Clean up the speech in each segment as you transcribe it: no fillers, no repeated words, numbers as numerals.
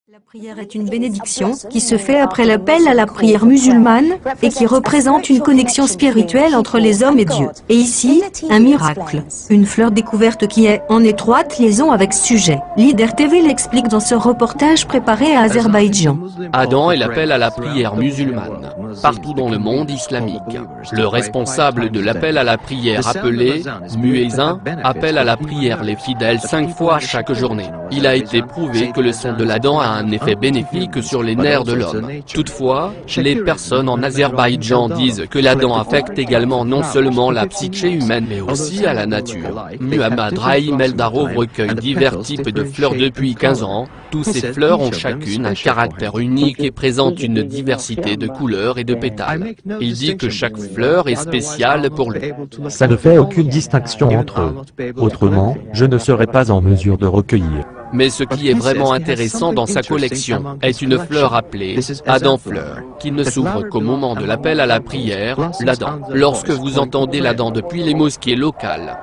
La prière est une bénédiction qui se fait après l'appel à la prière musulmane et qui représente une connexion spirituelle entre les hommes et Dieu. Et ici, un miracle, une fleur découverte qui est en étroite liaison avec ce sujet. Leader TV l'explique dans ce reportage préparé à Azerbaïdjan. Adam est l'appel à la prière musulmane, partout dans le monde islamique. Le responsable de l'appel à la prière appelé muezzin appelle à la prière les fidèles 5 fois chaque journée. Il a été prouvé que le son de l'Adhan a un effet bénéfique sur les nerfs de l'homme. Toutefois, les personnes en Azerbaïdjan disent que l'Adhan affecte également non seulement la psyché humaine mais aussi à la nature. Muhammad Rahim Eldarov recueille divers types de fleurs depuis 15 ans. Tous ces fleurs ont chacune un caractère unique et présentent une diversité de couleurs et de pétales. Il dit que chaque fleur est spéciale pour lui. Ça ne fait aucune distinction entre eux. Autrement, je ne serais pas en mesure de recueillir. Mais ce qui est vraiment intéressant dans sa collection est une fleur appelée Adhan fleur, qui ne s'ouvre qu'au moment de l'appel à la prière, l'Adhan. Lorsque vous entendez l'Adhan depuis les mosquées locales,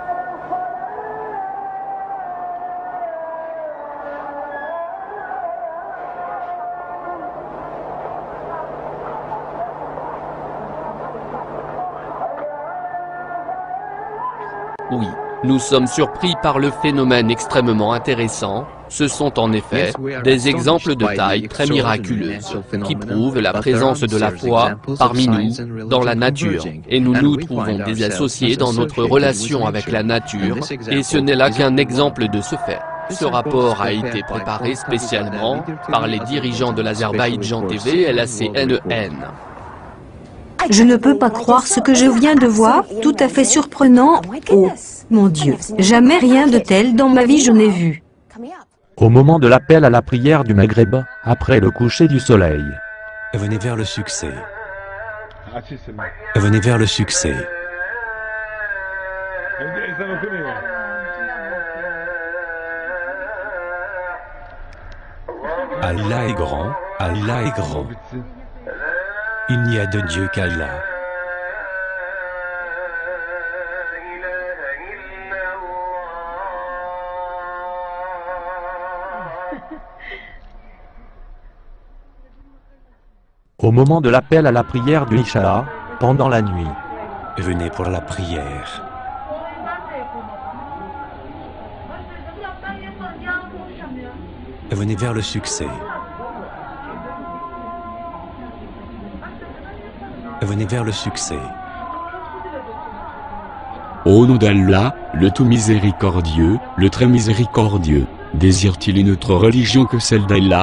oui, nous sommes surpris par le phénomène extrêmement intéressant. Ce sont en effet des exemples de taille très miraculeuse qui prouvent la présence de la foi parmi nous, dans la nature. Et nous nous trouvons des associés dans notre relation avec la nature, et ce n'est là qu'un exemple de ce fait. Ce rapport a été préparé spécialement par les dirigeants de l'Azerbaïdjan TV et la CNN. Je ne peux pas croire ce que je viens de voir, tout à fait surprenant. Oh, mon Dieu, jamais rien de tel dans ma vie je n'ai vu. Au moment de l'appel à la prière du Maghreb, après le coucher du soleil. Venez vers le succès. Venez vers le succès. Allah est grand, Allah est grand. Il n'y a de Dieu qu'Allah. Au moment de l'appel à la prière du Isha, pendant la nuit. Venez pour la prière. Venez vers le succès. Venez vers le succès. Au nom d'Allah, le tout miséricordieux, le très miséricordieux, désire-t-il une autre religion que celle d'Allah?